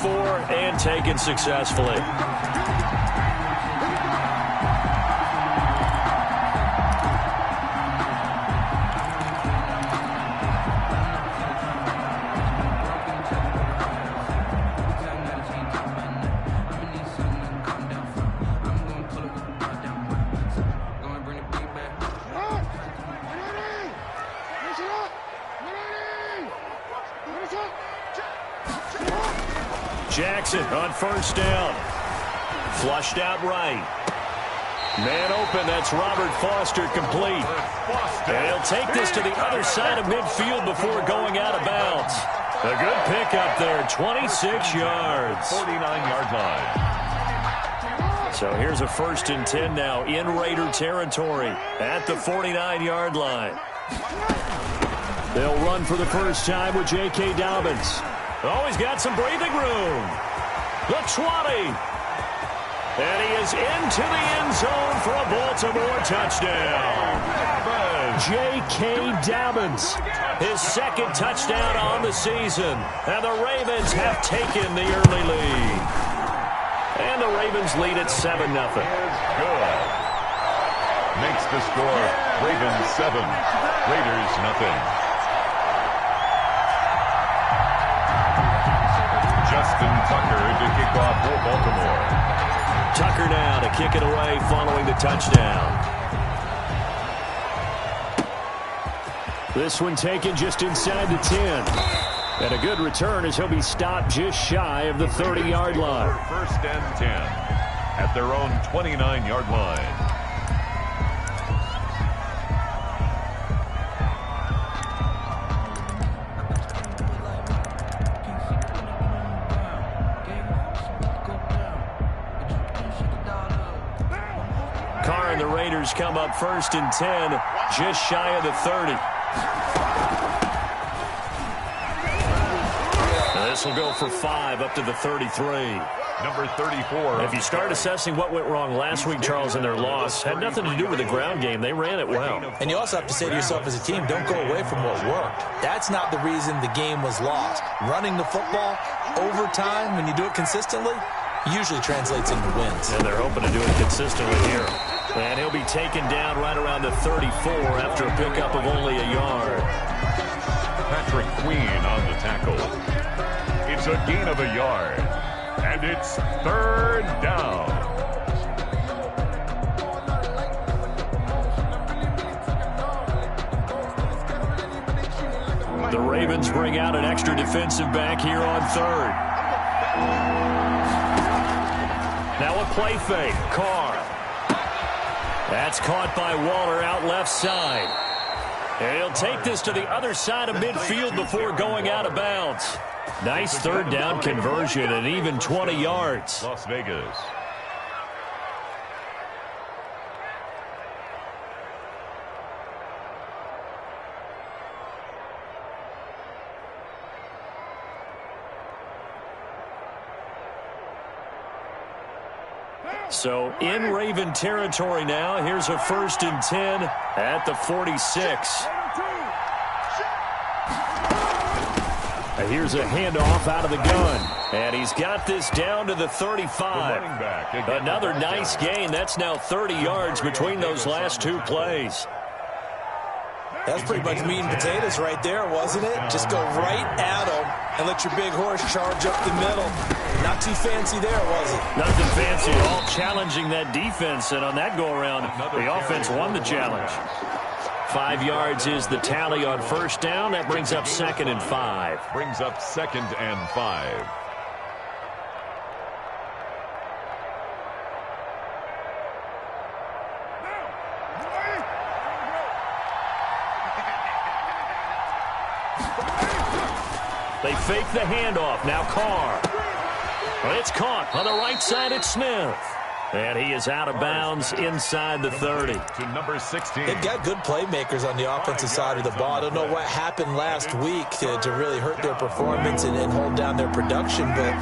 for and taken successfully. Jackson on first down. Flushed out right. Man open, that's Robert Foster complete. And he'll take this to the other side of midfield before going out of bounds. A good pickup there, 26 yards. 49-yard line. So here's a 1st and 10 now in Raider territory at the 49-yard line. They'll run for the first time with J.K. Dobbins. Oh, he's got some breathing room. The 20. And he is into the end zone for a Baltimore touchdown. J.K. Dobbins, his 2nd touchdown on the season. And the Ravens have taken the early lead. And the Ravens lead at 7-0. Good. Makes the score Ravens 7, Raiders nothing. Justin Tucker to kick off for Baltimore. Tucker now to kick it away following the touchdown. This one taken just inside the 10. And a good return as he'll be stopped just shy of the 30-yard line. 1st and 10 at their own 29-yard line. And the Raiders come up 1st and 10, just shy of the 30. This will go for 5 up to the 33. Number 34. If you start assessing what went wrong last week, Charles, in their loss, had nothing to do with the ground game. They ran it well. And you also have to say to yourself as a team, don't go away from what worked. That's not the reason the game was lost. Running the football, overtime, when you do it consistently, usually translates into wins. And they're hoping to do it consistently here. And he'll be taken down right around the 34 after a pickup of only a yard. Patrick Queen on the tackle. It's a gain of a yard. And it's 3rd down. The Ravens bring out an extra defensive back here on 3rd. Now a play fake. Carr. That's caught by Waller out left side. And he'll take this to the other side of midfield before going out of bounds. Nice 3rd down conversion and even 20 yards. Las Vegas. So in Raven territory now. Here's a 1st and 10 at the 46. Here's a handoff out of the gun. And he's got this down to the 35. Another nice gain. That's now 30 yards between those last 2 plays. That's pretty much meat and potatoes right there, wasn't it? Just go right at them and let your big horse charge up the middle. Not too fancy there, was it? Nothing fancy at all, challenging that defense. And on that go-around, the offense won the challenge. 5 yards is the tally on 1st down. That brings up 2nd and 5. Brings up 2nd and 5. They fake the handoff. Now Carr. Well, it's caught on the right side. It's Smith. And he is out of bounds inside the 30. To number 16. They've got good playmakers on the offensive side of the ball. I don't know what happened last week to really hurt their performance and hold down their production, but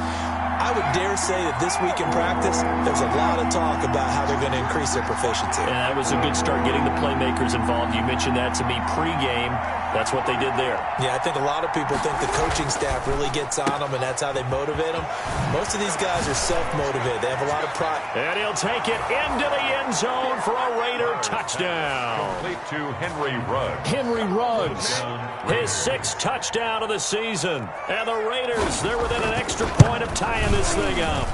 I would dare say that this week in practice, there's a lot of talk about how they're going to increase their proficiency. And that was a good start getting the playmakers involved. You mentioned that to me pregame. That's what they did there. Yeah, I think a lot of people think the coaching staff really gets on them, and that's how they motivate them. Most of these guys are self-motivated. They have a lot of pride. And he'll take it into the end zone for a Raider touchdown. Complete to Henry Ruggs. Henry Ruggs, his 6th touchdown of the season. And the Raiders, they're within an extra point of tying this thing up.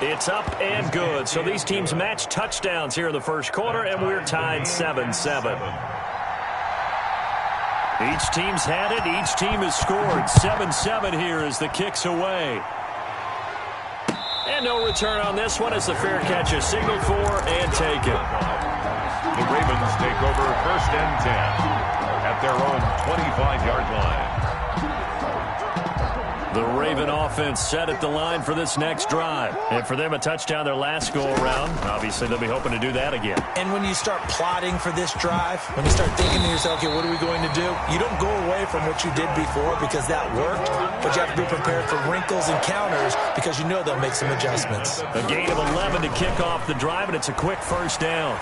It's up and good. So these teams match touchdowns here in the first quarter, and we're tied 7-7. Each team's had it. Each team has scored. 7-7 here as the kick's away. And no return on this one as the fair catch is signaled for and taken. The Ravens take over 1st and 10 at their own 25-yard line. The Raven offense set at the line for this next drive. And for them, a touchdown their last go-around. Obviously, they'll be hoping to do that again. And when you start plotting for this drive, when you start thinking to yourself, okay, what are we going to do? You don't go away from what you did before because that worked, but you have to be prepared for wrinkles and counters because you know they'll make some adjustments. A gain of 11 to kick off the drive, and it's a quick first down.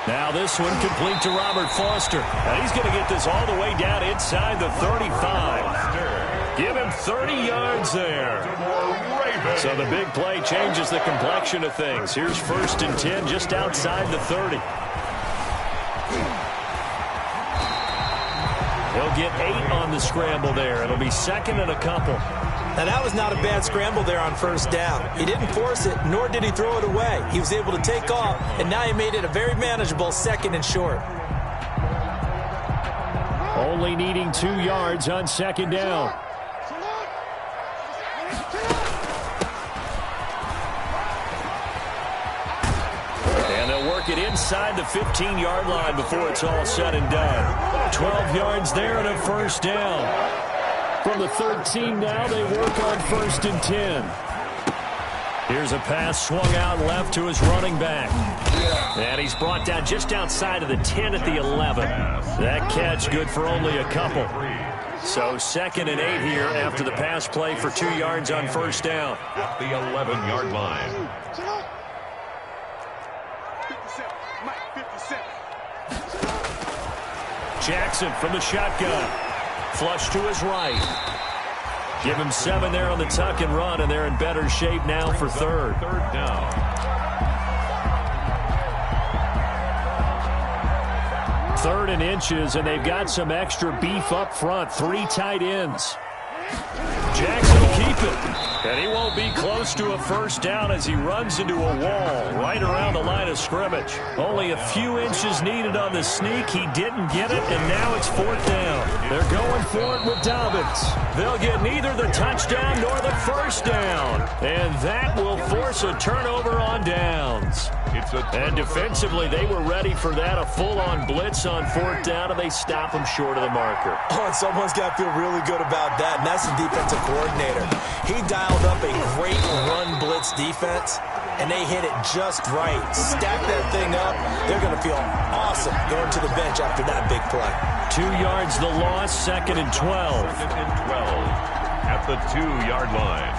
Now this one complete to Robert Foster. And he's going to get this all the way down inside the 35. Give him 30 yards there. So the big play changes the complexion of things. Here's 1st and 10 just outside the 30. He'll get 8 on the scramble there. It'll be 2nd and a couple. Now, that was not a bad scramble there on 1st down. He didn't force it, nor did he throw it away. He was able to take off, and now he made it a very manageable 2nd and short. Only needing 2 yards on 2nd down. And they'll work it inside the 15-yard line before it's all said and done. 12 yards there and a 1st down. From the 13 now, they work on 1st and 10. Here's a pass swung out left to his running back. And he's brought down just outside of the 10 at the 11. That catch good for only a couple. So 2nd and 8 here after the pass play for 2 yards on 1st down. At the 11-yard line. Jackson from the shotgun. Flush to his right. Give him 7 there on the tuck and run, and they're in better shape now for 3rd. 3rd down. 3rd and inches, and they've got some extra beef up front. 3 tight ends. Jackson will keep it. And he won't be close to a 1st down as he runs into a wall right around the line of scrimmage. Only a few inches needed on the sneak. He didn't get it, and now it's 4th down. They're going for it with Dobbins. They'll get neither the touchdown nor the 1st down. And that will force a turnover on downs. And defensively, they were ready for that, a full-on blitz on 4th down, and they stop him short of the marker. Oh, and someone's got to feel really good about that, and that's the defensive coordinator. He dialed up a great run blitz defense, and they hit it just right. Stack that thing up. They're going to feel awesome going to the bench after that big play. 2 yards the loss, 2nd and 12. 2nd and 12 at the 2-yard line.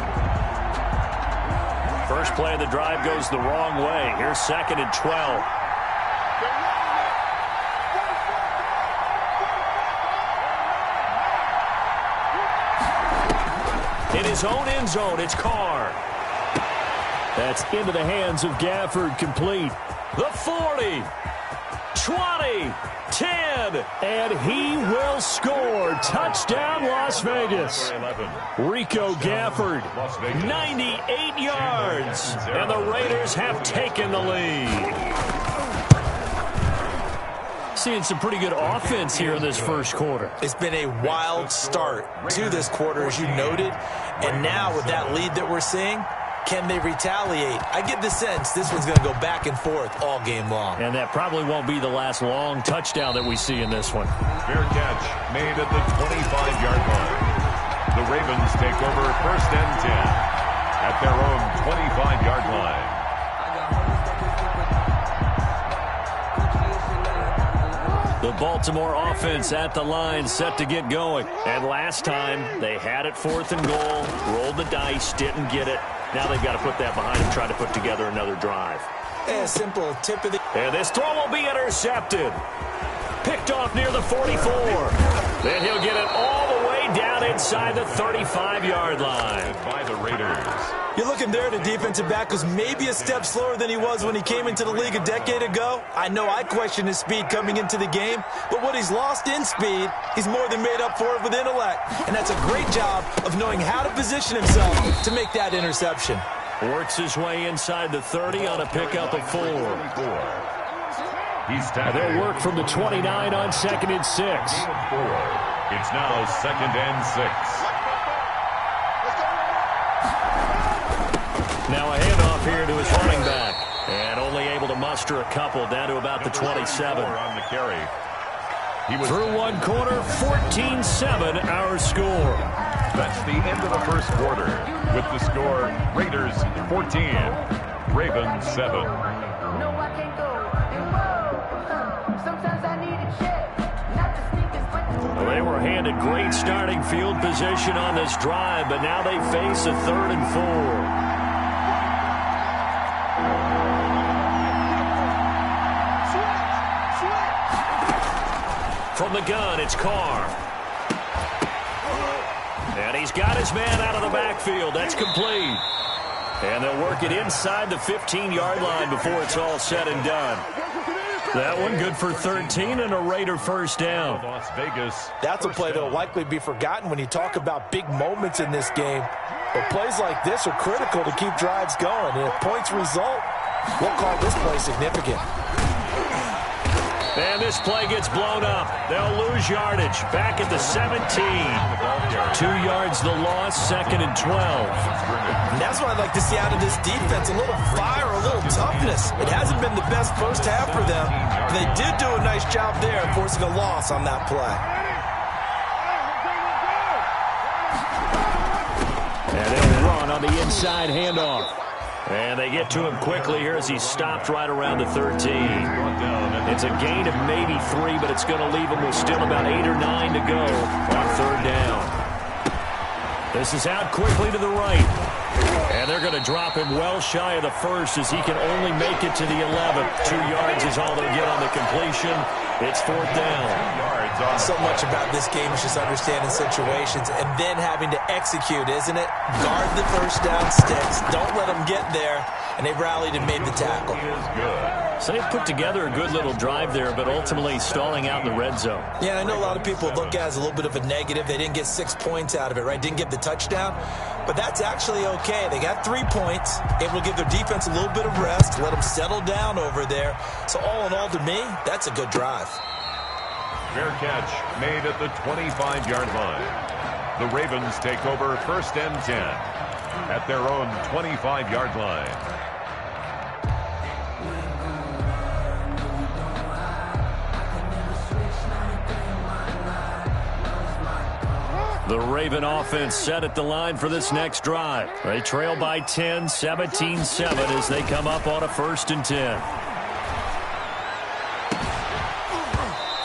First play of the drive goes the wrong way. Here's 2nd and 12. In his own end zone, it's Carr. That's into the hands of Gafford, complete. The 40, 20, 10, and he will score. Touchdown, Las Vegas. Rico Gafford, 98 yards, and the Raiders have taken the lead. Seeing some pretty good offense here in this first quarter. It's been a wild start to this quarter, as you noted, and now with that lead that we're seeing, can they retaliate? I get the sense this one's going to go back and forth all game long. And that probably won't be the last long touchdown that we see in this one. Fair catch made at the 25-yard line. The Ravens take over 1st and 10 at their own 25-yard line. The Baltimore offense at the line, set to get going. And last time, they had it 4th and goal, rolled the dice, didn't get it. Now they've got to put that behind them, try to put together another drive. A simple tip of the... And this throw will be intercepted. Picked off near the 44. Then he'll get it all the way down inside the 35-yard line. By the Raiders. You're looking there at a defensive back who's maybe a step slower than he was when he came into the league a decade ago. I know I questioned his speed coming into the game, but what he's lost in speed, he's more than made up for it with intellect. And that's a great job of knowing how to position himself to make that interception. Works his way inside the 30 on a pickup of 4. They'll work from the 29 on 2nd and 6. It's now 2nd and 6. Now a handoff here to his running back. And only able to muster a couple down to about the 27. On the carry. Through one quarter, 14-7 our score. That's the end of the first quarter. With the score, Raiders 14, Ravens 7. Well, they were handed great starting field position on this drive, but now they face a 3rd and 4. From the gun, it's Carr. And he's got his man out of the backfield. That's complete. And they'll work it inside the 15-yard line before it's all said and done. That one good for 13 and a Raider first down. Las Vegas. That's a play that will likely be forgotten when you talk about big moments in this game. But plays like this are critical to keep drives going. And if points result, we'll call this play significant. And this play gets blown up. They'll lose yardage. Back at the 17. 2 yards the loss, 2nd and 12. And that's what I'd like to see out of this defense. A little fire, a little toughness. It hasn't been the best first half for them. They did do a nice job there forcing a loss on that play. And they'll run on the inside handoff. And they get to him quickly here as he's stopped right around the 13. It's a gain of maybe 3, but it's going to leave him with still about 8 or 9 to go on 3rd down. This is out quickly to the right. And they're going to drop him well shy of the 1st as he can only make it to the 11th. 2 yards is all they'll get on the completion. It's 4th down. So much about this game is just understanding situations and then having to execute, isn't it? Guard the first down sticks. Don't let them get there. And they rallied and made the tackle. So they've put together a good little drive there, but ultimately stalling out in the red zone. Yeah, I know a lot of people look at it as a little bit of a negative. They didn't get 6 points out of it, right? Didn't get the touchdown. But that's actually okay. They got 3 points, able to give their defense a little bit of rest, let them settle down over there. So all in all, to me, that's a good drive. Fair catch made at the 25-yard line. The Ravens take over 1st and 10 at their own 25-yard line. The Raven offense set at the line for this next drive. They trail by 10, 17-7 as they come up on a 1st and 10.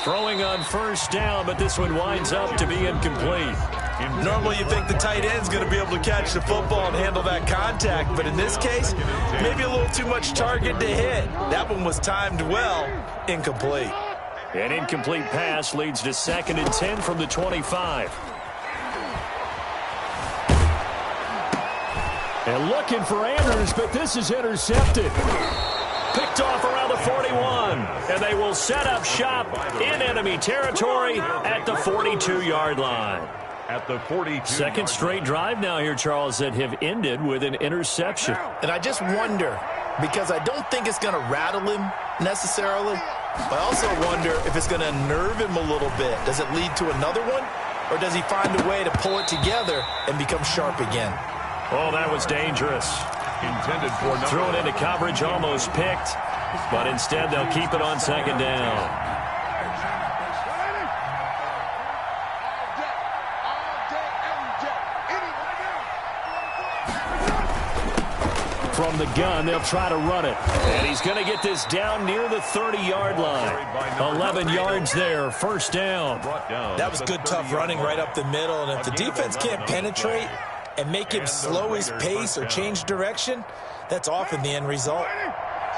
Throwing on 1st down, but this one winds up to be incomplete. Normally you think the tight end's going to be able to catch the football and handle that contact, but in this case, maybe a little too much target to hit. That one was timed well, incomplete. An incomplete pass leads to 2nd and 10 from the 25. And looking for Andrews, but this is intercepted. Picked off around the 41. And they will set up shop in enemy territory at the 42-yard line. At the 42. Second straight drive now here, Charles, that have ended with an interception. And I just wonder, because I don't think it's going to rattle him necessarily, but I also wonder if it's going to unnerve him a little bit. Does it lead to another one? Or does he find a way to pull it together and become sharp again? Oh, that was dangerous. Intended for number. Threw it into coverage, almost picked, but instead they'll keep it on 2nd down. From the gun, they'll try to run it. And he's going to get this down near the 30-yard line. 11 yards there, 1st down. That was good, tough running right up the middle. And if the defense can't penetrate and make him slow his pace or change direction, that's often the end result.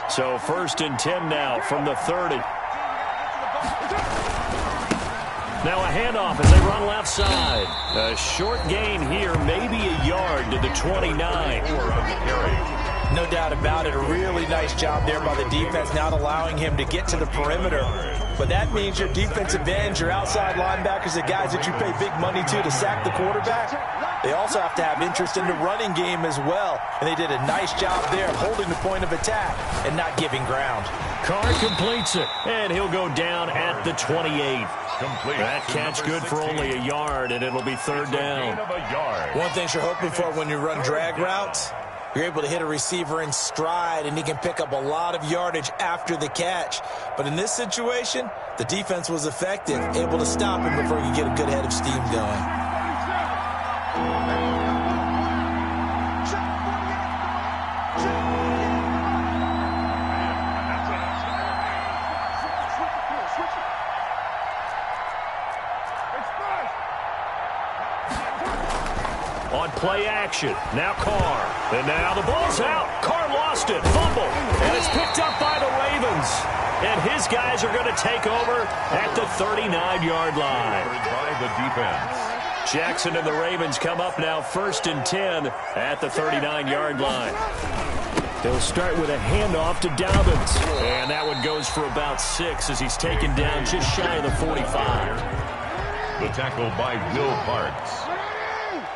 So 1st and 10 now from the 30. Now a handoff as they run left side. A short gain here, maybe a yard to the 29. No doubt about it. A really nice job there by the defense, not allowing him to get to the perimeter. But that means your defensive ends, your outside linebackers, the guys that you pay big money to sack the quarterback, they also have to have interest in the running game as well. And they did a nice job there of holding the point of attack and not giving ground. Carr completes it, and he'll go down at the 28. That catch good for only a yard, and it'll be 3rd down. One thing you're hoping for when you run drag routes, you're able to hit a receiver in stride, and he can pick up a lot of yardage after the catch. But in this situation, the defense was effective, able to stop him before he could get a good head of steam going. On play action, now Carr. And now the ball's out. Carr lost it, fumble, and it's picked up by the Ravens. And his guys are going to take over at the 39-yard line. By the defense. Jackson and the Ravens come up now 1st and 10 at the 39-yard line. They'll start with a handoff to Dobbins. And that one goes for about 6 as he's taken down just shy of the 45. The tackle by Will Parks.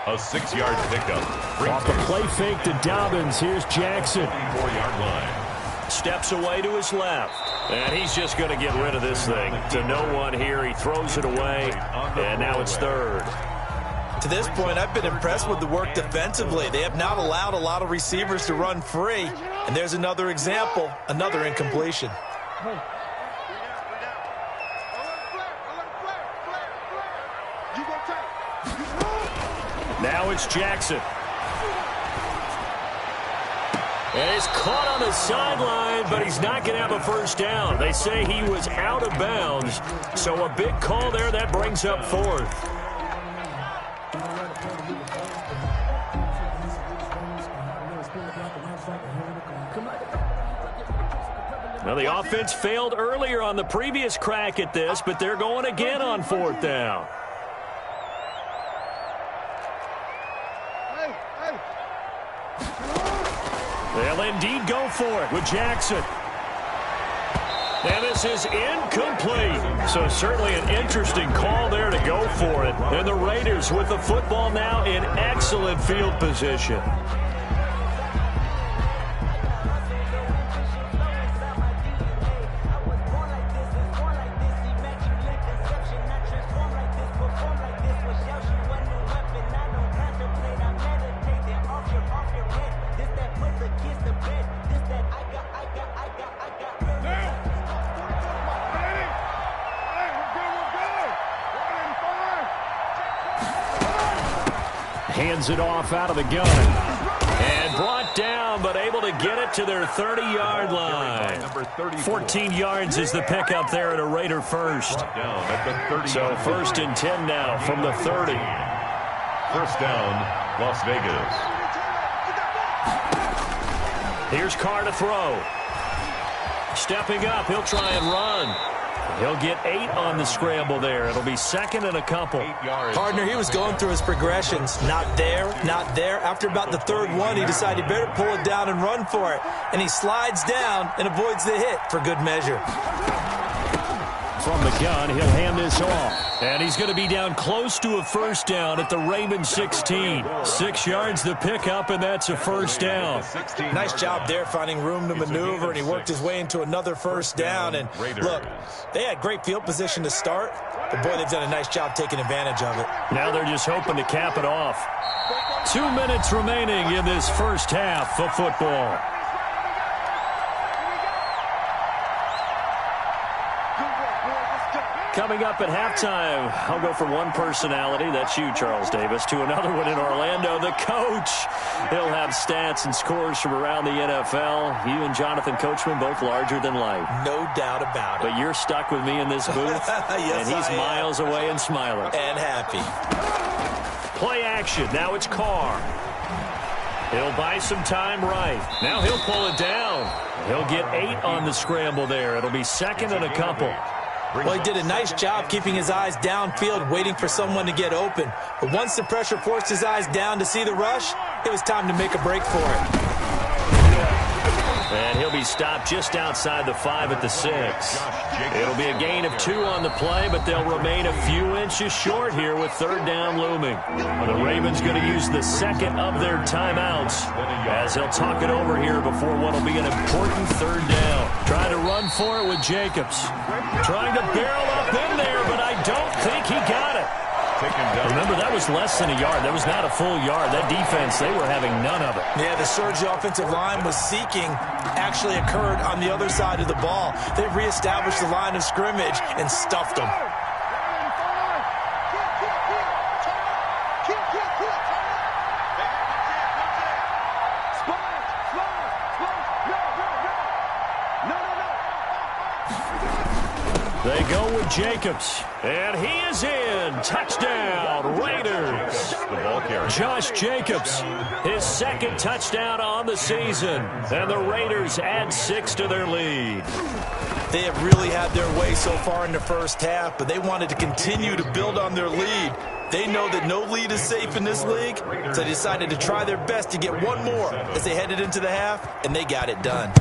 A 6-yard pickup. Off the play fake to Dobbins. Here's Jackson. 4-yard line. Steps away to his left. And he's just going to get rid of this thing. To no one here. He throws it away. And now it's 3rd. To this point, I've been impressed with the work defensively. They have not allowed a lot of receivers to run free. And there's another example, another incompletion. Now it's Jackson. And he's caught on the sideline, but he's not going to have a 1st down. They say he was out of bounds. So a big call there, that brings up 4th. Well, the offense failed earlier on the previous crack at this, but they're going again on 4th down. They'll indeed go for it with Jackson. And this is incomplete. So certainly an interesting call there to go for it. And the Raiders with the football now in excellent field position. Hands it off out of the gun. And brought down, but able to get it to their 30-yard line. 14 yards is the pickup there at a Raider 1st. So 1st and 10 now from the 30. 1st down, Las Vegas. Here's Carr to throw. Stepping up, he'll try and run. He'll get 8 on the scramble there. It'll be 2nd and a couple. Partner, he was going through his progressions. Not there, not there. After about the 3rd one, he decided he better pull it down and run for it. And he slides down and avoids the hit for good measure. From the gun, he'll hand this off. And he's going to be down close to a 1st down at the Ravens 16. 6 yards the pickup, and that's a 1st down. Nice job there finding room to maneuver, and he worked his way into another 1st down. And look, they had great field position to start, but boy, they've done a nice job taking advantage of it. Now they're just hoping to cap it off. 2 minutes remaining in this 1st half of football. Coming up at halftime, I'll go from one personality, that's you, Charles Davis, to another one in Orlando, the coach. He'll have stats and scores from around the NFL. You and Jonathan Coachman, both larger than life. No doubt about it. But you're stuck with me in this booth, yes, and he's miles away and smiling. And happy. Play action. Now it's Carr. He'll buy some time right. Now he'll pull it down. He'll get 8 on the scramble there. It'll be second and a couple. Well, he did a nice job keeping his eyes downfield, waiting for someone to get open. But once the pressure forced his eyes down to see the rush, it was time to make a break for it. And he'll be stopped just outside the 5 at the 6. It'll be a gain of 2 on the play, but they'll remain a few inches short here with third down looming. The Ravens going to use the second of their timeouts as he'll talk it over here before what will be an important third down. Trying to run for it with Jacobs. Trying to barrel up in there, but I don't think he got it. Remember, that was less than a yard. That was not a full yard. That defense, they were having none of it. Yeah, the surge the offensive line was seeking actually occurred on the other side of the ball. They reestablished the line of scrimmage and stuffed them. They go with Jacobs, and he is in. Touchdown, Raiders. The ball carrier. Josh Jacobs, his second touchdown on the season, and the Raiders add 6 to their lead. They have really had their way so far in the first half, but they wanted to continue to build on their lead. They know that no lead is safe in this league, so they decided to try their best to get one more as they headed into the half, and they got it done.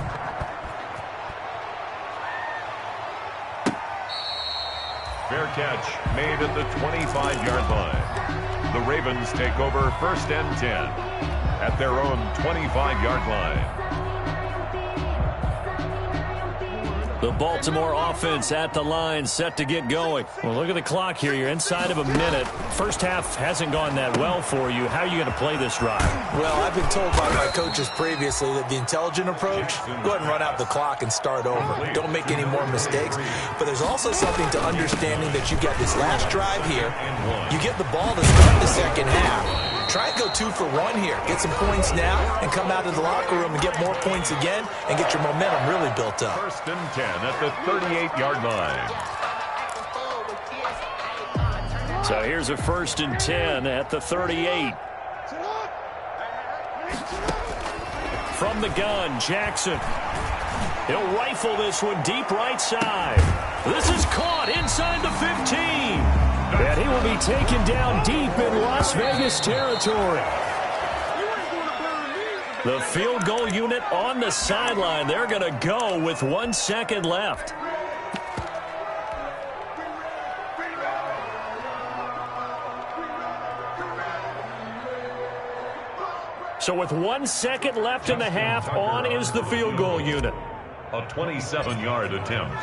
Fair catch made at the 25-yard line. The Ravens take over first and 10 at their own 25-yard line. The Baltimore offense at the line, set to get going. Well, look at the clock here. You're inside of a minute. First half hasn't gone that well for you. How are you going to play this drive? Well, I've been told by my coaches previously that the intelligent approach, go ahead and run out the clock and start over. Don't make any more mistakes. But there's also something to understanding that you've got this last drive here. You get the ball to start the second half. Try and go 2 for 1 here. Get some points now and come out of the locker room and get more points again and get your momentum really built up. First and 10 at the 38-yard line. So here's a first and 10 at the 38. From the gun, Jackson. He'll rifle this one deep right side. This is caught inside the 15. And he will be taken down deep in Las Vegas territory. The field goal unit on the sideline. They're going to go with 1 second left. So with 1 second left in the half, on is the field goal unit. A 27-yard attempt.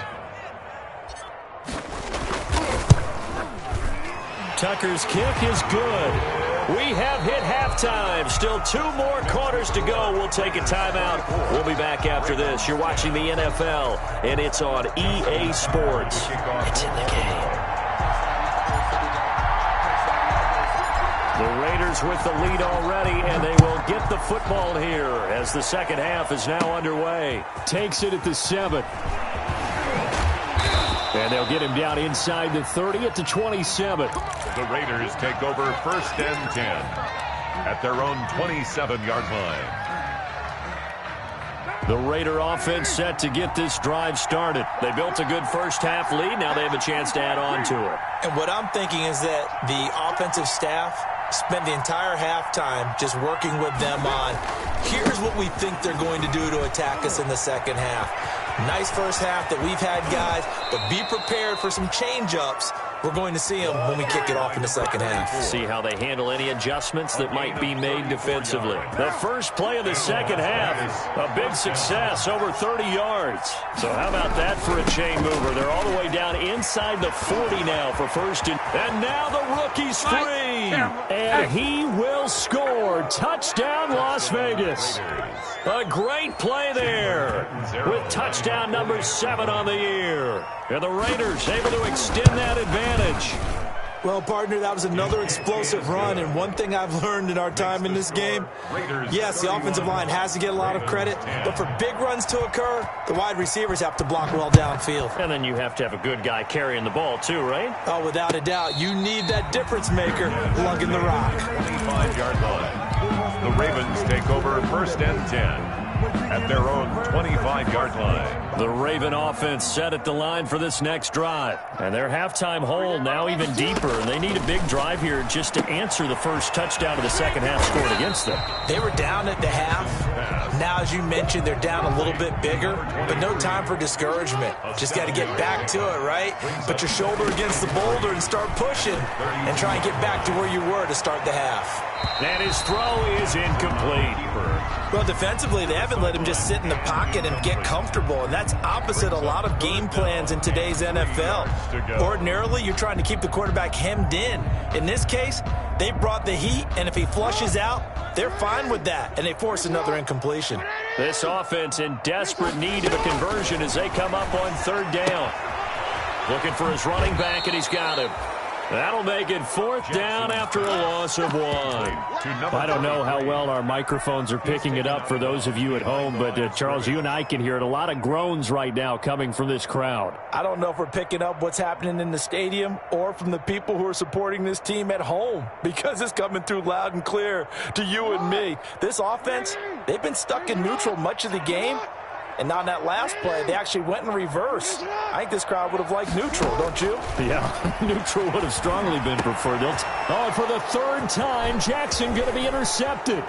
Tucker's kick is good. We have hit halftime. Still 2 more quarters to go. We'll take a timeout. We'll be back after this. You're watching the NFL, and it's on EA Sports. It's in the game. The Raiders with the lead already, and they will get the football here as the second half is now underway. Takes it at the 7. And they'll get him down inside the 30 at the 27. The Raiders take over first and 10 at their own 27-yard line. The Raider offense set to get this drive started. They built a good first half lead. Now they have a chance to add on to it. And what I'm thinking is that the offensive staff spent the entire halftime just working with them on, here's what we think they're going to do to attack us in the second half. Nice first half that we've had, guys, but be prepared for some change-ups. We're going to see them when we kick it off in the second half. See how they handle any adjustments that might be made defensively. The first play of the second half, a big success, over 30 yards. So how about that for a chain mover? They're all the way down inside the 40 now for first and now the rookie's free. And he will score. Touchdown, Las Vegas. A great play there with touchdown number 7 on the year. And the Raiders able to extend that advantage. Well, partner, that was another explosive run, and one thing I've learned in our time in this game, yes, the offensive line has to get a lot of credit, but for big runs to occur, the wide receivers have to block well downfield. And then you have to have a good guy carrying the ball too, right? Oh, without a doubt. You need that difference maker lugging the rock. 25-yard line. The Ravens take over 1st and 10 at their own 25-yard line. The Raven offense set at the line for this next drive. And their halftime hole now even deeper. And they need a big drive here just to answer the first touchdown of the second half scored against them. They were down at the half. Now, as you mentioned, they're down a little bit bigger, but no time for discouragement. Just got to get back to it, right? Put your shoulder against the boulder and start pushing and try and get back to where you were to start the half. And his throw is incomplete. Well, defensively, they haven't let him just sit in the pocket and get comfortable, and that's opposite a lot of game plans in today's NFL. Ordinarily, you're trying to keep the quarterback hemmed in. In this case, they brought the heat, and if he flushes out, they're fine with that, and they force another incompletion. This offense in desperate need of a conversion as they come up on 3rd down. Looking for his running back, and he's got him. That'll make it 4th down after a loss of 1. I don't know how well our microphones are picking it up for those of you at home, but Charles, you and I can hear it. A lot of groans right now coming from this crowd. I don't know if we're picking up what's happening in the stadium or from the people who are supporting this team at home, because it's coming through loud and clear to you and me. This offense, they've been stuck in neutral much of the game. And on that last play, they actually went in reverse. I think this crowd would have liked neutral, don't you? Yeah, neutral would have strongly been preferred. Oh, for the 3rd time, Jackson going to be intercepted.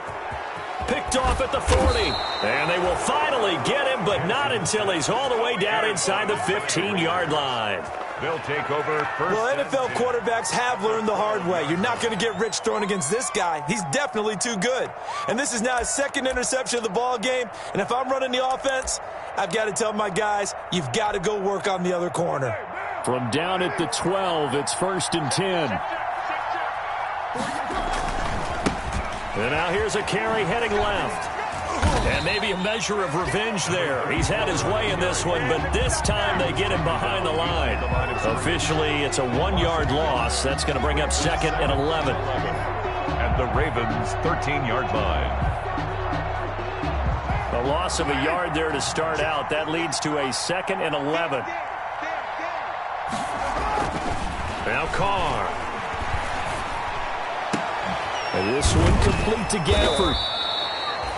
Picked off at the 40. And they will finally get him, but not until he's all the way down inside the 15-yard line. They'll take over 1st. Well, NFL quarterbacks have learned the hard way. You're not going to get rich throwing against this guy. He's definitely too good. And this is now his 2nd interception of the ball game. And if I'm running the offense, I've got to tell my guys, you've got to go work on the other corner. From down at the 12, it's 1st and 10. And now here's a carry heading left. And maybe a measure of revenge there. He's had his way in this one, but this time they get him behind the line. Officially, it's a 1-yard loss. That's going to bring up 2nd and 11. At the Ravens' 13-yard line. A loss of a yard there to start out. That leads to a 2nd and 11. Now Carr. And this one complete to Gafford.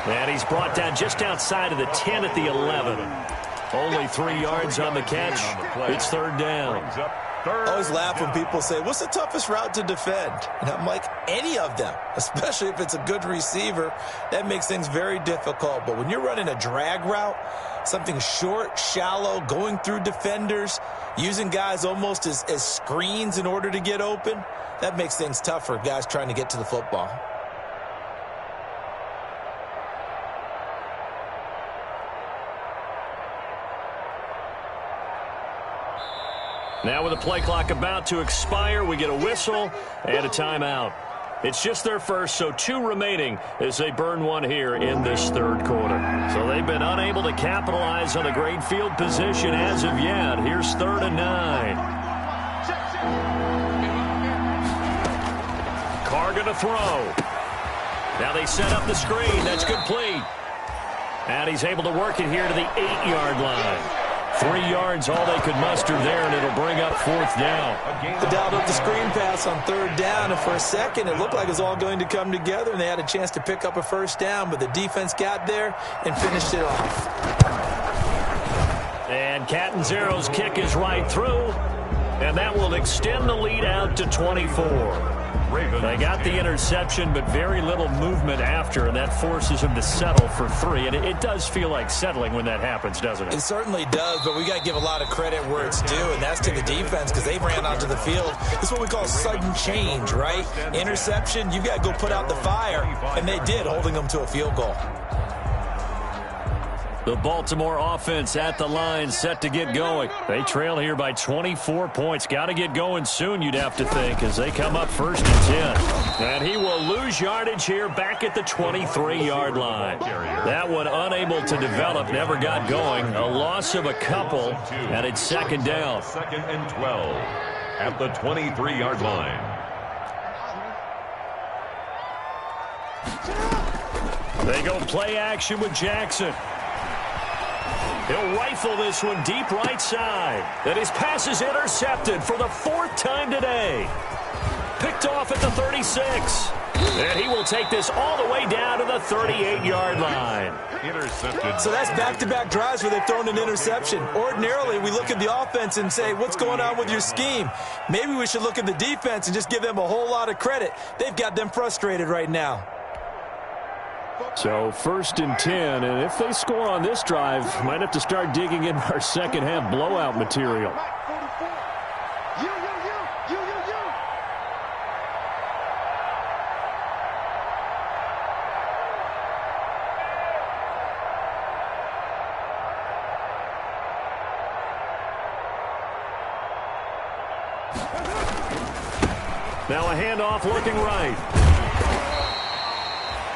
And he's brought down just outside of the 10 at the 11. Only 3 yards on the catch. It's 3rd down. I always laugh when people say, what's the toughest route to defend? And I'm like, any of them, especially if it's a good receiver. That makes things very difficult. But when you're running a drag route, something short, shallow, going through defenders, using guys almost as screens in order to get open, that makes things tough for guys trying to get to the football. Now with the play clock about to expire, we get a whistle and a timeout. It's just their first, so 2 remaining as they burn one here in this 3rd quarter. So they've been unable to capitalize on the great field position as of yet. Here's 3rd and 9. Carr going to throw. Now they set up the screen. That's complete. And he's able to work it here to the 8-yard line. 3 yards, all they could muster there, and it'll bring up 4th down. They dialed up the screen pass on 3rd down, and for a second, it looked like it was all going to come together, and they had a chance to pick up a 1st down, but the defense got there and finished it off. And Catanzaro's kick is right through, and that will extend the lead out to 24. They got the interception, but very little movement after, and that forces them to settle for 3. And it does feel like settling when that happens, doesn't it? It certainly does, but we got to give a lot of credit where it's due, and that's to the defense because they ran onto the field. This is what we call sudden change, right? Interception, you got to go put out the fire, and they did, holding them to a field goal. The Baltimore offense at the line, set to get going. They trail here by 24 points. Got to get going soon, you'd have to think, as they come up 1st and 10. And he will lose yardage here back at the 23-yard line. That one unable to develop, never got going. A loss of a couple, and it's 2nd down. 2nd and 12. at the 23-yard line. They go play action with Jackson. He'll rifle this one deep right side. And his pass is intercepted for the 4th time today. Picked off at the 36. And he will take this all the way down to the 38-yard line. Intercepted. So that's back-to-back drives where they've thrown an interception. Ordinarily, we look at the offense and say, what's going on with your scheme? Maybe we should look at the defense and just give them a whole lot of credit. They've got them frustrated right now. So 1st and 10, and if they score on this drive, might have to start digging in our second-half blowout material. Now a handoff looking right.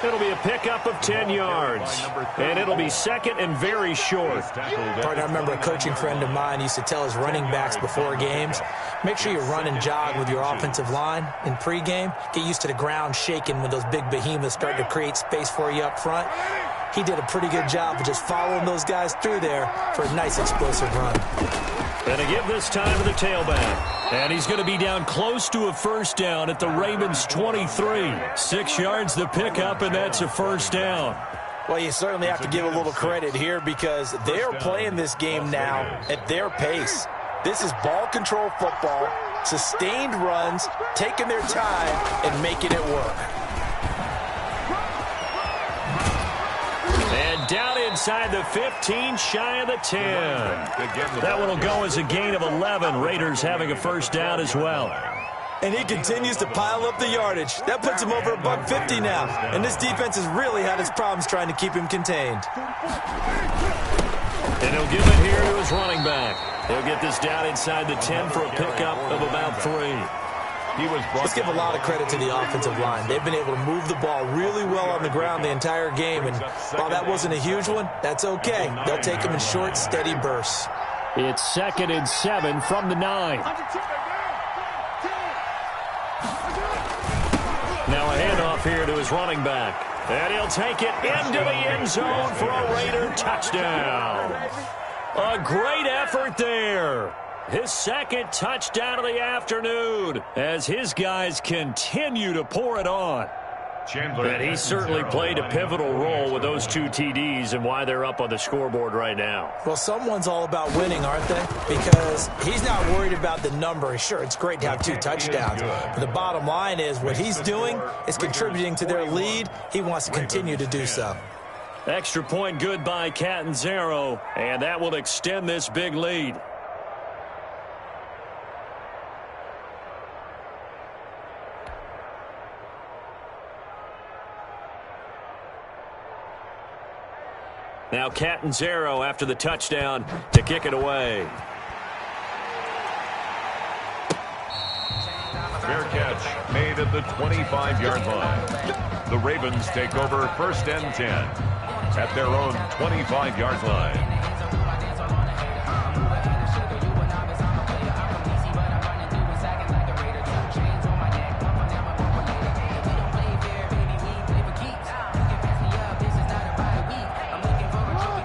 It'll be a pickup of 10 yards. And it'll be 2nd and very short. Partner, I remember a coaching friend of mine used to tell his running backs before games, make sure you run and jog with your offensive line in pregame. Get used to the ground shaking when those big behemoths start to create space for you up front. He did a pretty good job of just following those guys through there for a nice explosive run. And to give this time to the tailback. And he's going to be down close to a 1st down at the Ravens' 23. 6 yards the pickup, and that's a 1st down. Well, you certainly have to give a little credit here because they're playing this game now at their pace. This is ball control football, sustained runs, taking their time, and making it work. And down inside the 15, shy of the 10. That one will go as a gain of 11. Raiders having a 1st down as well. And he continues to pile up the yardage. That puts him over $150 now. And this defense has really had its problems trying to keep him contained. And he'll give it here to his running back. He'll get this down inside the 10 for a pickup of about 3. Let's give a lot of credit to the offensive line. They've been able to move the ball really well on the ground the entire game. And while that wasn't a huge one, that's okay. They'll take them in short, steady bursts. It's 2nd and 7 from the 9. Now a handoff here to his running back. And he'll take it into the end zone for a Raider touchdown. A great effort there. His 2nd touchdown of the afternoon as his guys continue to pour it on. And he certainly played a pivotal role with those 2 TDs and why they're up on the scoreboard right now. Well, someone's all about winning, aren't they? Because he's not worried about the number. Sure, it's great to have 2 touchdowns. But the bottom line is what he's doing is contributing to their lead. He wants to continue to do so. Extra point good by Catanzaro, and that will extend this big lead. Now Catanzaro after the touchdown to kick it away. Fair catch made at the 25-yard line. The Ravens take over 1st and 10 at their own 25-yard line.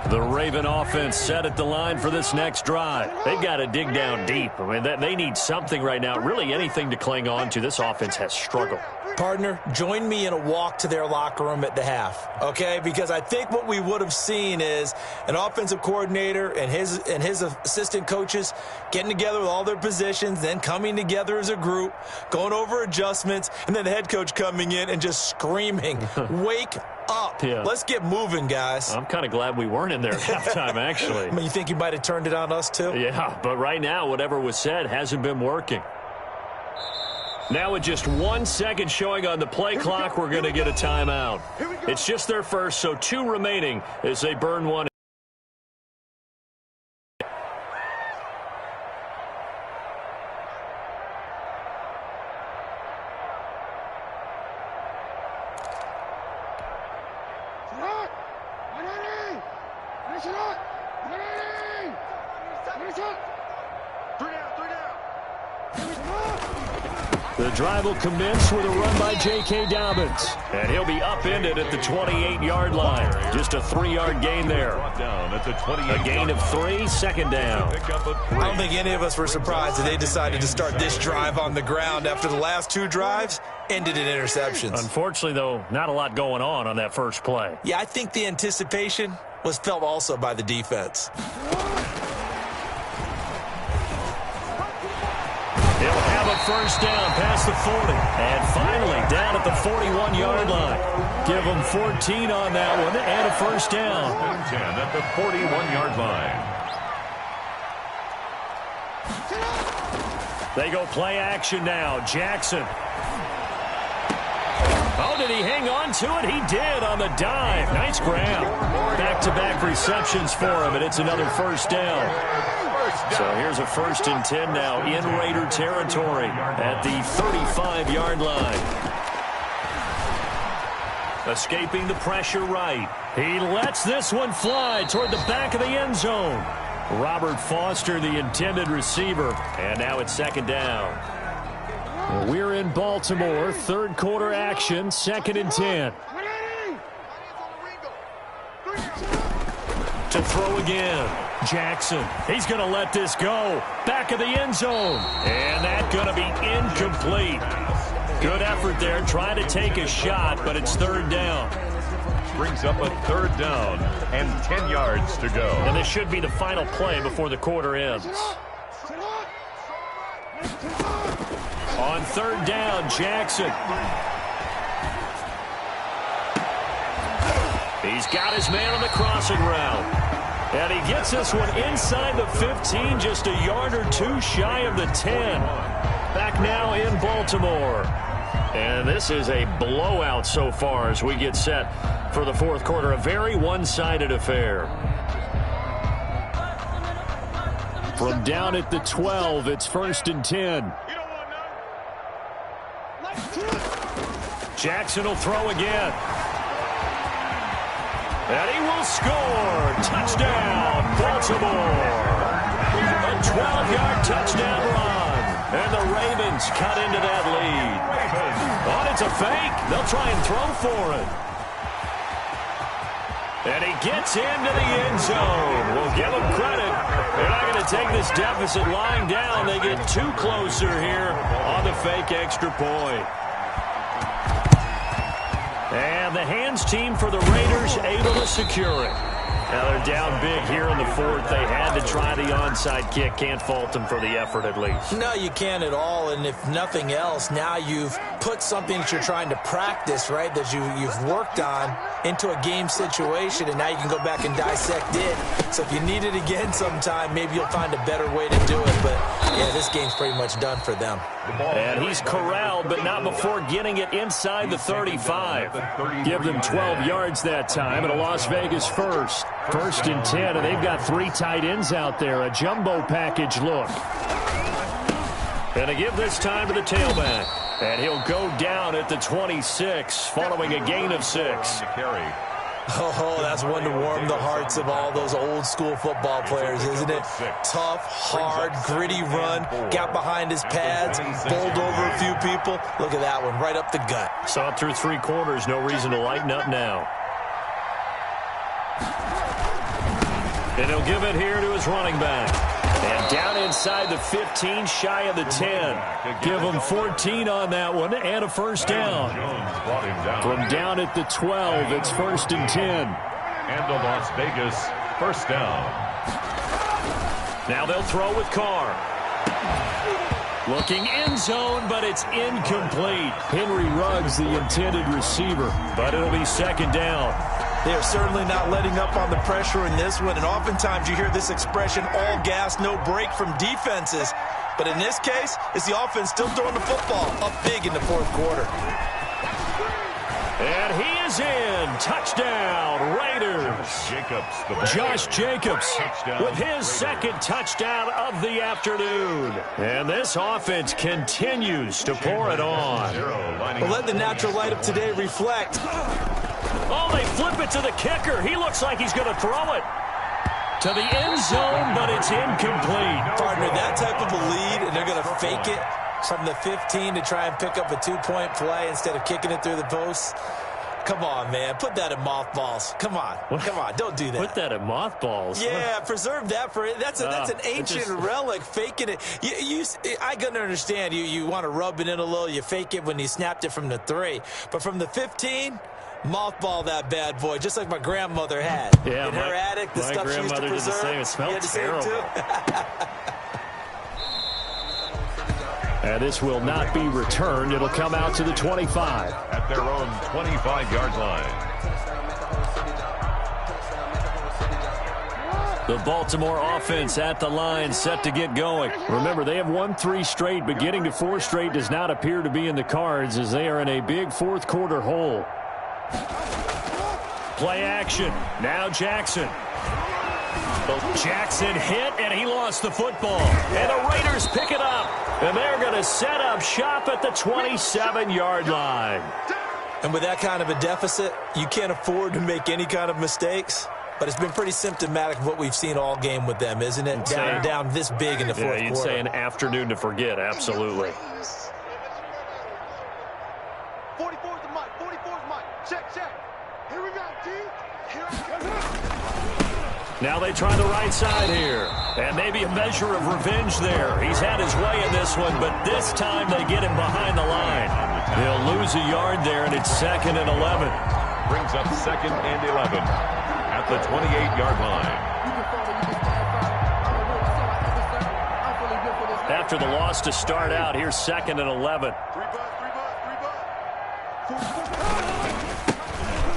The Raven offense set at the line for this next drive. They've got to dig down deep. I mean, they need something right now, really anything to cling on to. This offense has struggled. Partner, join me in a walk to their locker room at the half, okay? Because I think what we would have seen is an offensive coordinator and his assistant coaches getting together with all their positions, then coming together as a group, going over adjustments, and then the head coach coming in and just screaming, wake up. Yeah. Let's get moving, guys. I'm kind of glad we weren't in there at halftime, actually. I mean, you think you might have turned it on us, too? Yeah, but right now, whatever was said hasn't been working. Now with just 1 second showing on the play clock, we're going to get a timeout. It's just their first, so 2 remaining as they burn one. The drive will commence with a run by J.K. Dobbins. And he'll be upended at the 28-yard line. Just a 3-yard gain there. A gain of 3, second down. I don't think any of us were surprised that they decided to start this drive on the ground after the last 2 drives ended in interceptions. Unfortunately, though, not a lot going on that first play. Yeah, I think the anticipation was felt also by the defense. He'll have a first down past the 40. And finally, down at the 41-yard line. Give them 14 on that one and a first down. 10 at the 41-yard line. They go play action now. Jackson. Oh, did he hang on to it? He did on the dive. Nice grab. Back-to-back receptions for him, and it's another first down. So here's a 1st and 10 now in Raider territory at the 35-yard line. Escaping the pressure right. He lets this one fly toward the back of the end zone. Robert Foster, the intended receiver, and now it's second down. We're in Baltimore, 3rd quarter action, 2nd and 10. To throw again. Jackson, he's going to let this go. Back of the end zone. And that's going to be incomplete. Good effort there, trying to take a shot, but it's 3rd down. Brings up a 3rd down and 10 yards to go. And this should be the final play before the quarter ends. On 3rd down, Jackson. He's got his man on the crossing route. And he gets this one inside the 15, just a yard or 2 shy of the 10. Back now in Baltimore. And this is a blowout so far as we get set for the 4th quarter. A very one-sided affair. From down at the 12, it's 1st and 10. Jackson will throw again. And he will score. Touchdown, Baltimore. A 12-yard touchdown run. And the Ravens cut into that lead. Oh, it's a fake. They'll try and throw for it. And he gets into the end zone. We'll give him credit. They're not going to take this deficit lying down. They get 2 closer here on the fake extra point. And the hands team for the Raiders able to secure it. Now they're down big here in the 4th. They had to try the onside kick. Can't fault them for the effort at least. No, you can't at all. And if nothing else, now you've put something that you're trying to practice, right, that you've worked on into a game situation, and now you can go back and dissect it. So if you need it again sometime, maybe you'll find a better way to do it. But, yeah, this game's pretty much done for them. And he's corralled, but not before getting it inside the 35. Give them 12 yards that time, and a Las Vegas first. 1st and 10, and they've got 3 tight ends out there. A jumbo package look. And to give this time to the tailback. And he'll go down at the 26, following a gain of 6. Oh, that's one to warm the hearts of all those old-school football players, isn't it? Tough, hard, gritty run. Got behind his pads, bowled over a few people. Look at that one, right up the gut. Saw it through 3 quarters. No reason to lighten up now. And he'll give it here to his running back. And down inside the 15, shy of the 10. Give him 14 on that one and a first down. From down at the 12, it's 1st and 10. And a Las Vegas first down. Now they'll throw with Carr. Looking end zone, but it's incomplete. Henry Ruggs, the intended receiver, but it'll be 2nd down. They're certainly not letting up on the pressure in this one, and oftentimes you hear this expression, all gas, no break from defenses. But in this case, it's the offense still throwing the football up big in the 4th quarter. And he is in. Touchdown, Raiders. Josh Jacobs with his 2nd touchdown of the afternoon. And this offense continues to pour it on. Well, let the natural light of today reflect. Oh, they flip it to the kicker. He looks like he's going to throw it to the end zone, but it's incomplete. Partner, that type of a lead, and they're going to fake it From the 15 to try and pick up a 2-point play instead of kicking it through the post. Come on, man. Put that in mothballs. Come on. Come on. Don't do that. Put that in mothballs? Yeah, preserve that for it. That's an ancient relic, faking it. I can understand you want to rub it in a little. You fake it when you snapped it from the 3. But from the 15, mothball that bad boy, just like my grandmother had. Yeah, in her attic, the stuff she used to preserve. Did the same. It smelled terrible. And this will not be returned. It'll come out to the 25. At their own 25-yard line. The Baltimore offense at the line, set to get going. Remember, they have won 3 straight, but getting to 4 straight does not appear to be in the cards as they are in a big fourth-quarter hole. Play action. Now Jackson. Jackson hit, and he lost the football. And the Raiders pick it up. And they're going to set up shop at the 27-yard line. And with that kind of a deficit, you can't afford to make any kind of mistakes. But it's been pretty symptomatic of what we've seen all game with them, isn't it? Down this big in the fourth quarter. You'd say an afternoon to forget, absolutely. 44's the mic, 44's mic. Check. Here we go, D. Here we go. Now they try the right side here. And maybe a measure of revenge there. He's had his way in this one, but this time they get him behind the line. They'll lose a yard there, and it's 2nd and 11. Brings up 2nd and 11 at the 28-yard line. After the loss to start out, here's 2nd and 11.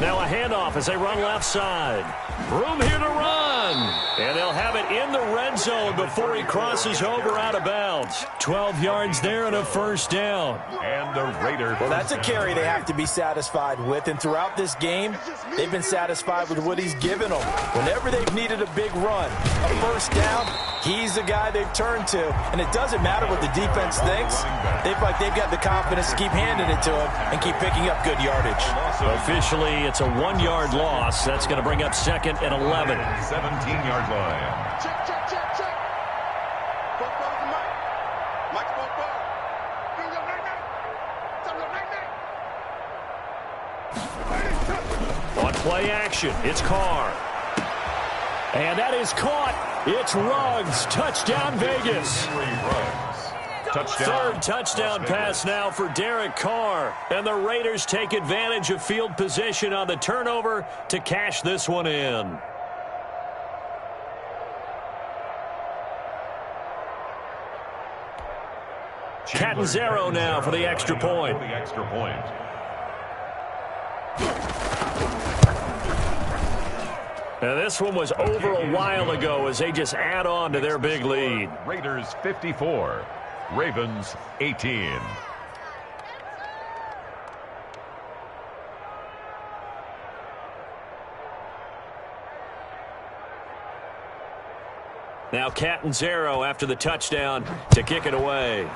Now a handoff as they run left side. Room here to run. And they'll have it in the red zone before he crosses over out of bounds. 12 yards there and a first down. And the Raiders. Well, that's a carry they have to be satisfied with. And throughout this game, they've been satisfied with what he's given them. Whenever they've needed a big run, a first down, he's the guy they've turned to. And it doesn't matter what the defense thinks. They've got the confidence to keep handing it to him and keep picking up good yardage. Officially, it's a 1-yard loss. That's going to bring up 2nd and 11. 17-yard line. Check. Both balls the mic. Mike's both balls. Bring up right. On play action, it's Carr. And that is caught. It's Ruggs. Touchdown, Vegas. Touchdown. 3rd touchdown pass now for Derek Carr. And the Raiders take advantage of field position on the turnover to cash this one in. Catanzaro now for the extra point. Now this one was over a while ago as they just add on to their big lead. Raiders 54, Ravens 18. Now Catanzaro after the touchdown to kick it away.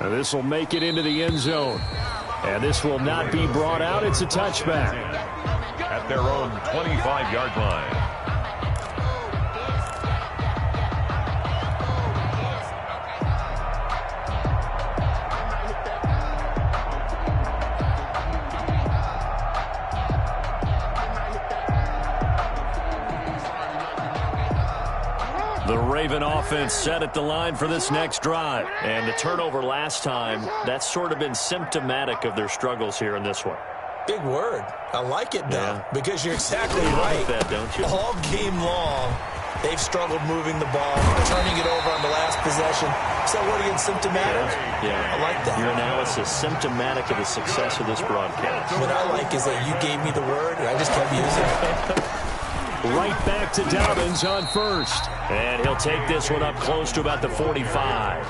Now this will make it into the end zone. And this will not be brought out. It's a touchback. At their own 25-yard line. The Raven offense set at the line for this next drive. And the turnover last time, that's sort of been symptomatic of their struggles here in this one. Big word. I like it, though, because you're exactly right. That, don't you? All game long, they've struggled moving the ball, turning it over on the last possession. So what again, symptomatic? Yeah. I like that. Your analysis symptomatic of the success of this broadcast. What I like is that you gave me the word, and I just kept using it. Right back to Dobbins on first. And he'll take this one up close to about the 45.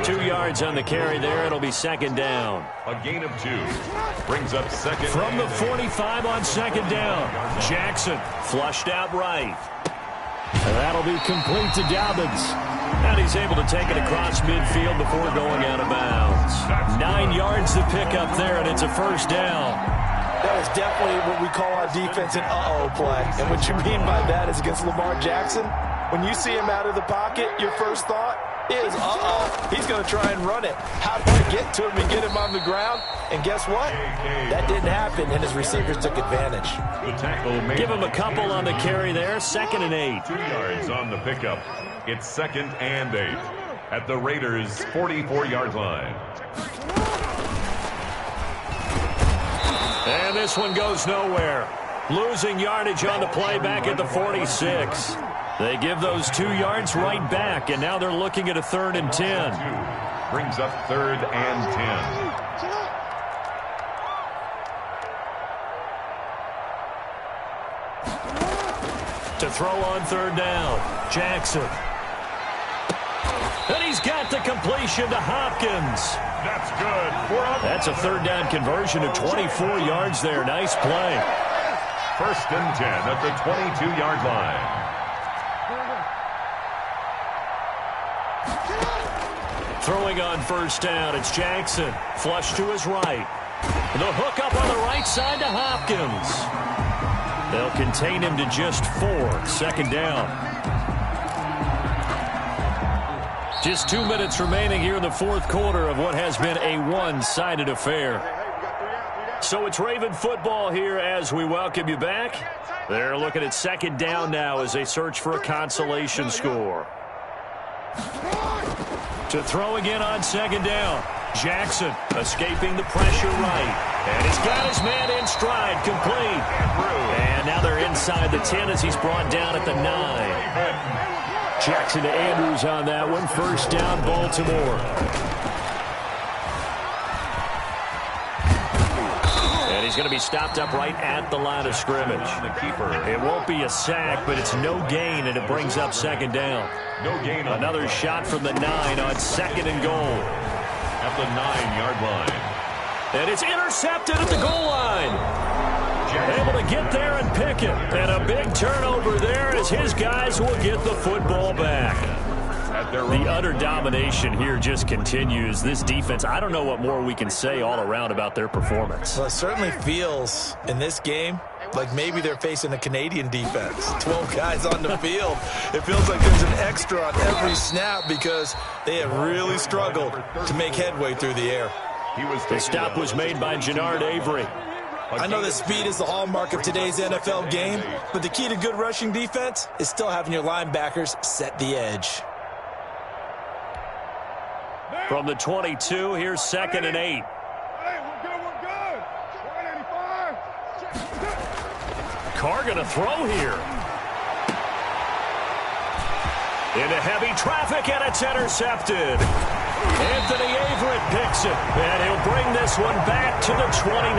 2 yards on the carry there. It'll be 2nd down. A gain of 2. Brings up 2nd. From the 45 on 2nd down. Jackson flushed out right. And that'll be complete to Dobbins. And he's able to take it across midfield before going out of bounds. 9 yards to pick up there, and it's a first down. That is definitely what we call our defense an uh-oh play. And what you mean by that is against Lamar Jackson, When you see him out of the pocket, your first thought is, he's going to try and run it. How do I get to him and get him on the ground? And guess what? That didn't happen, and his receivers took advantage. The tackle made. Give him a couple on the carry there. 2nd and 8. 2 yards on the pickup. It's 2nd and 8 at the Raiders' 44-yard line. And this one goes nowhere. Losing yardage on the play back at the 46. They give those 2 yards right back, and now they're looking at a 3rd and 10. Brings up 3rd and 10. To throw on 3rd down, Jackson. And he's got the completion to Hopkins. That's good. That's a 3rd down conversion of 24 yards there. Nice play. 1st and 10 at the 22-yard line. Throwing on 1st down, it's Jackson. Flush to his right. The hook up on the right side to Hopkins. They'll contain him to just 4. 2nd down. Just 2 minutes remaining here in the 4th quarter of what has been a one-sided affair. So it's Raven football here as we welcome you back. They're looking at 2nd down now as they search for a consolation score. To throw again on 2nd down. Jackson escaping the pressure right. And he's got his man in stride, complete. And now they're inside the 10 as he's brought down at the 9. Jackson to Andrews on that one. 1st down, Baltimore. And he's going to be stopped up right at the line of scrimmage. It won't be a sack, but it's no gain, and it brings up 2nd down. No gain. Another shot from the 9 on 2nd and goal. At the 9-yard line. And it's intercepted at the goal line. Able to get there and pick it. And a big turnover there as his guys will get the football back. The utter domination here just continues. This defense, I don't know what more we can say all around about their performance. Well, it certainly feels in this game like maybe they're facing a Canadian defense. 12 guys on the field. It feels like there's an extra on every snap because they have really struggled to make headway through the air. The stop was made by Jannard Avery. I know that speed is the hallmark of today's NFL game, but the key to good rushing defense is still having your linebackers set the edge. From the 22, here's 2nd and 8. Carr going to throw here. Into heavy traffic, and it's intercepted. Anthony Averett picks it, and he'll bring this one back to the 29.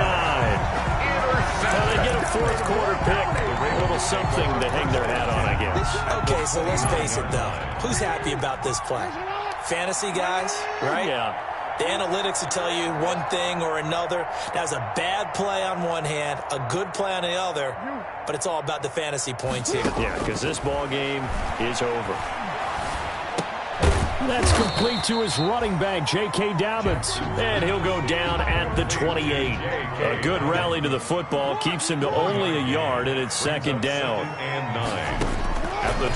Well, they get a 4th quarter pick. A little something to hang their hat on, I guess. Okay, so let's face it, though. Who's happy about this play? Fantasy guys, right? Yeah. The analytics will tell you one thing or another. That was a bad play on one hand, a good play on the other, but it's all about the fantasy points here. Yeah, because this ball game is over. That's complete to his running back, J.K. Dobbins. And he'll go down at the 28. A good rally to the football keeps him to only a yard, and it's 2nd down. And 9.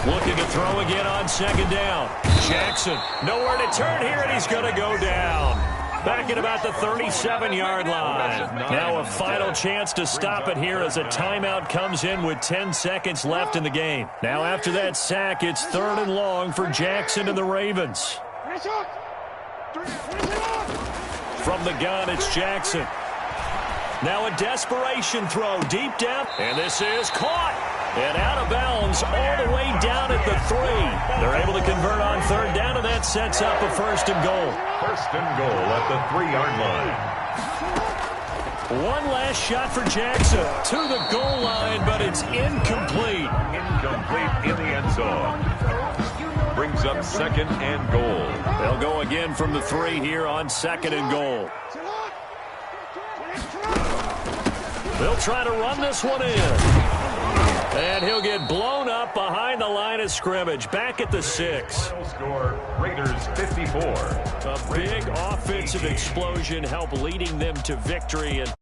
Looking to throw again on 2nd down. Jackson, nowhere to turn here, and he's going to go down. Back at about the 37-yard line. Now a final chance to stop it here as a timeout comes in with 10 seconds left in the game. Now after that sack, it's 3rd and long for Jackson and the Ravens. From the gun, it's Jackson. Now a desperation throw deep down, and this is caught. And out of bounds all the way down at the 3. They're able to convert on 3rd down, and that sets up a 1st and goal. 1st and goal at the 3-yard line. One last shot for Jackson to the goal line, but it's incomplete. Incomplete in the end zone. Brings up 2nd and goal. They'll go again from the 3 here on 2nd and goal. They'll try to run this one in. And he'll get blown up behind the line of scrimmage. Back at the 6. Score, Raiders 54. A big offensive explosion helped leading them to victory. And